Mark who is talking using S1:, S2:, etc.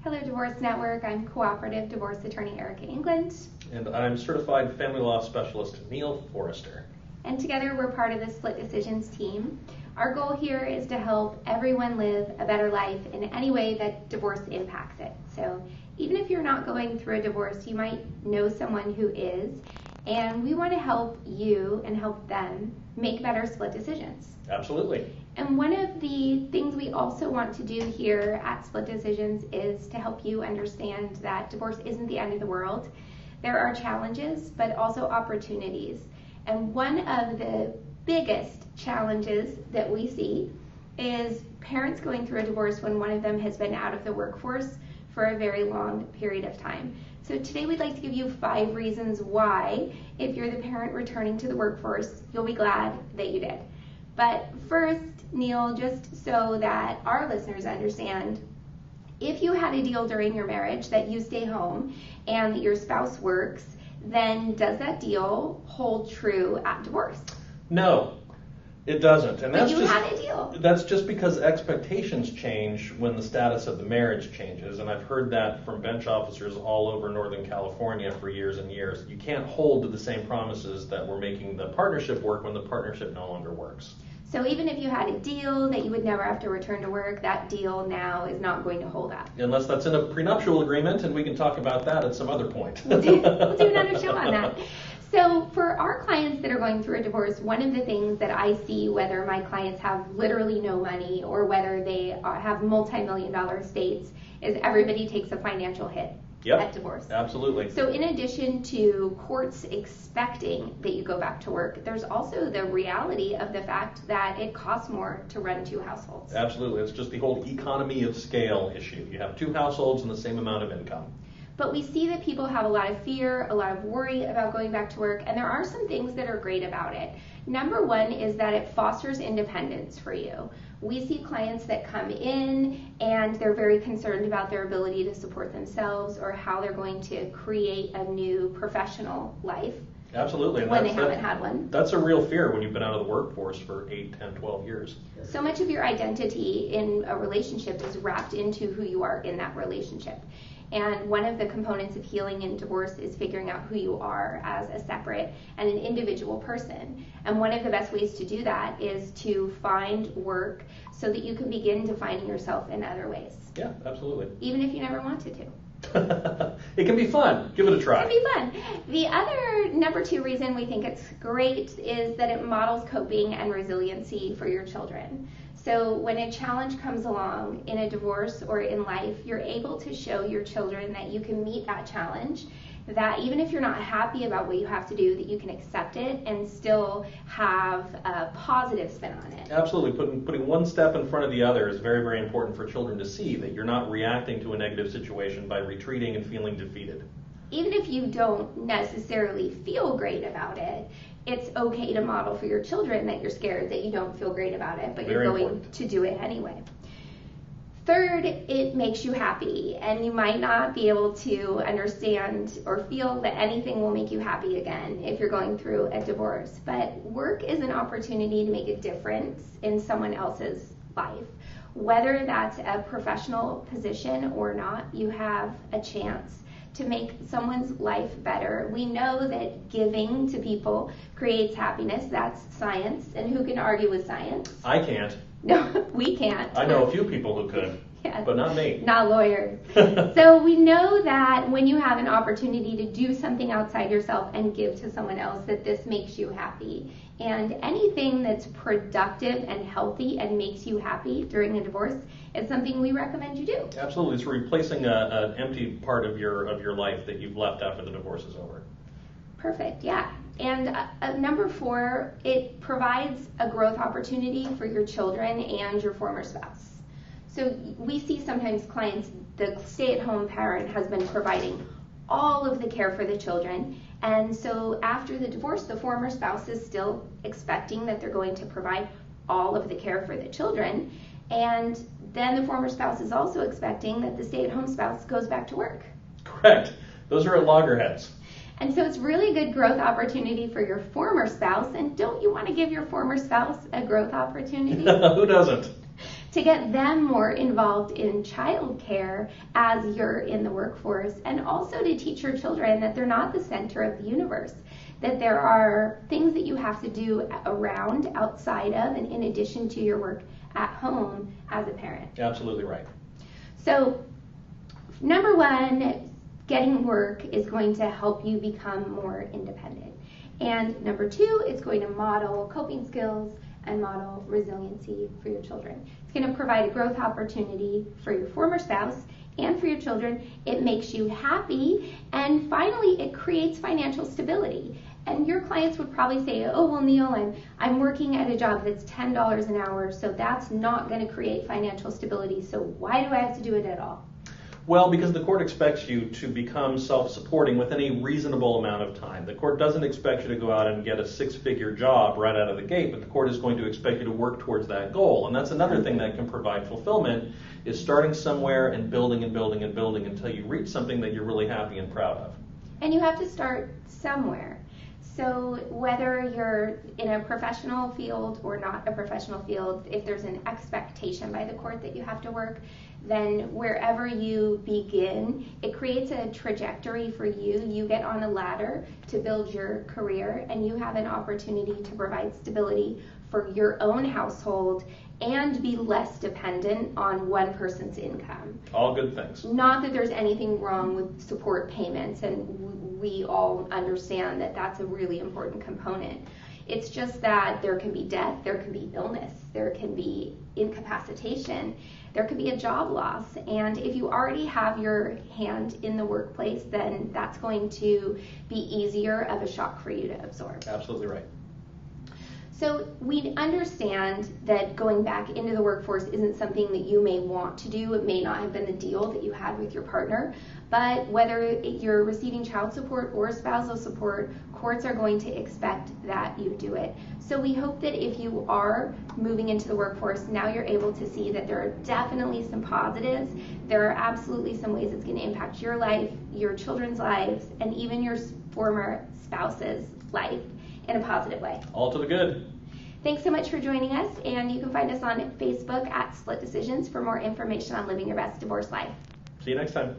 S1: Hello Divorce Network, I'm cooperative divorce attorney Erika Englund.
S2: And I'm certified family law specialist Neil Forrester.
S1: And together we're part of the Split Decisions team. Our goal here is to help everyone live a better life in any way that divorce impacts it. So even if you're not going through a divorce, you might know someone who is, and we want to help you and help them make better split decisions.
S2: Absolutely.
S1: And one of the things we also want to do here at Split Decisions is to help you understand that divorce isn't the end of the world. There are challenges, but also opportunities. And one of the biggest challenges that we see is parents going through a divorce when one of them has been out of the workforce for a very long period of time. So today we'd like to give you 5 reasons why, if you're the parent returning to the workforce, you'll be glad that you did. But first, Neil, just so that our listeners understand, if you had a deal during your marriage that you stay home and that your spouse works, then does that deal hold true at divorce?
S2: No, it doesn't. And
S1: but you had a deal.
S2: That's just because expectations change when the status of the marriage changes. And I've heard that from bench officers all over Northern California for years and years. You can't hold to the same promises that were making the partnership work when the partnership no longer works.
S1: So even if you had a deal that you would never have to return to work, that deal now is not going to hold up.
S2: Unless that's in a prenuptial agreement, and we can talk about that at some other point.
S1: We'll do another show on that. So for our clients that are going through a divorce, one of the things that I see, whether my clients have literally no money or whether they have multi-million-dollar estates, is everybody takes a financial hit.
S2: Yep,
S1: at divorce.
S2: Absolutely.
S1: So in addition to courts expecting that you go back to work, there's also the reality of the fact that it costs more to run 2 households.
S2: Absolutely. It's just the whole economy of scale issue. You have 2 households and the same amount of income.
S1: But we see that people have a lot of fear, a lot of worry about going back to work, and there are some things that are great about it. Number one is that it fosters independence for you. We see clients that come in and they're very concerned about their ability to support themselves or how they're going to create a new professional life.
S2: Absolutely.
S1: When they haven't had one.
S2: That's a real fear when you've been out of the workforce for 8, 10, 12 years.
S1: So much of your identity in a relationship is wrapped into who you are in that relationship. And one of the components of healing in divorce is figuring out who you are as a separate and an individual person. And one of the best ways to do that is to find work so that you can begin defining yourself in other ways.
S2: Yeah, absolutely.
S1: Even if you never wanted to.
S2: It can be fun. Give it a try.
S1: It can be fun. The other number 2 reason we think it's great is that it models coping and resiliency for your children. So when a challenge comes along in a divorce or in life, you're able to show your children that you can meet that challenge, that even if you're not happy about what you have to do, that you can accept it and still have a positive spin on it.
S2: Absolutely. Putting one step in front of the other is very, very important for children to see, that you're not reacting to a negative situation by retreating and feeling defeated.
S1: Even if you don't necessarily feel great about it, it's okay to model for your children that you're scared, that you don't feel great about it, but you're going to do it anyway. Third, it makes you happy, and you might not be able to understand or feel that anything will make you happy again if you're going through a divorce. But work is an opportunity to make a difference in someone else's life. Whether that's a professional position or not, you have a chance to make someone's life better. We know that giving to people creates happiness. That's science. And who can argue with science?
S2: I can't.
S1: No, we can't.
S2: I know a few people who could,
S1: yes.
S2: But not me.
S1: Not lawyers. So we know that when you have an opportunity to do something outside yourself and give to someone else, that this makes you happy. And anything that's productive and healthy and makes you happy during a divorce is something we recommend you do.
S2: Absolutely. It's replacing an empty part of your life that you've left after the divorce is over.
S1: Perfect, yeah. And number 4, it provides a growth opportunity for your children and your former spouse. So we see sometimes clients, the stay-at-home parent has been providing all of the care for the children, and so after the divorce, the former spouse is still expecting that they're going to provide all of the care for the children, and then the former spouse is also expecting that the stay-at-home spouse goes back to work.
S2: Correct. Those are at loggerheads.
S1: And so it's really good growth opportunity for your former spouse. And don't you want to give your former spouse a growth opportunity?
S2: Who doesn't?
S1: to get them more involved in childcare as you're in the workforce, and also to teach your children that they're not the center of the universe, that there are things that you have to do around, outside of, and in addition to your work at home as a parent.
S2: Absolutely right.
S1: So, number one, getting work is going to help you become more independent. And number two, it's going to model coping skills and model resiliency for your children. It's going to provide a growth opportunity for your former spouse and for your children. It makes you happy. And finally, it creates financial stability. And your clients would probably say, oh, well, Neil, I'm working at a job that's $10 an hour, so that's not going to create financial stability. So why do I have to do it at all?
S2: Well, because the court expects you to become self-supporting within a reasonable amount of time. The court doesn't expect you to go out and get a six-figure job right out of the gate, but the court is going to expect you to work towards that goal. And that's another thing that can provide fulfillment, is starting somewhere and building and building and building until you reach something that you're really happy and proud of.
S1: And you have to start somewhere. So whether you're in a professional field or not a professional field, if there's an expectation by the court that you have to work, then wherever you begin, it creates a trajectory for you. You get on a ladder to build your career, and you have an opportunity to provide stability for your own household and be less dependent on one person's income.
S2: All good things.
S1: Not that there's anything wrong with support payments, and we all understand that that's a really important component. It's just that there can be death, there can be illness, there can be incapacitation, there could be a job loss. And if you already have your hand in the workplace, then that's going to be easier of a shock for you to absorb.
S2: Absolutely right.
S1: So we understand that going back into the workforce isn't something that you may want to do. It may not have been the deal that you had with your partner, but whether you're receiving child support or spousal support, courts are going to expect that you do it. So we hope that if you are moving into the workforce, now you're able to see that there are definitely some positives. There are absolutely some ways it's going to impact your life, your children's lives, and even your former spouse's life in a positive way.
S2: All to the good.
S1: Thanks so much for joining us, and you can find us on Facebook at Split Decisions for more information on living your best divorce life.
S2: See you next time.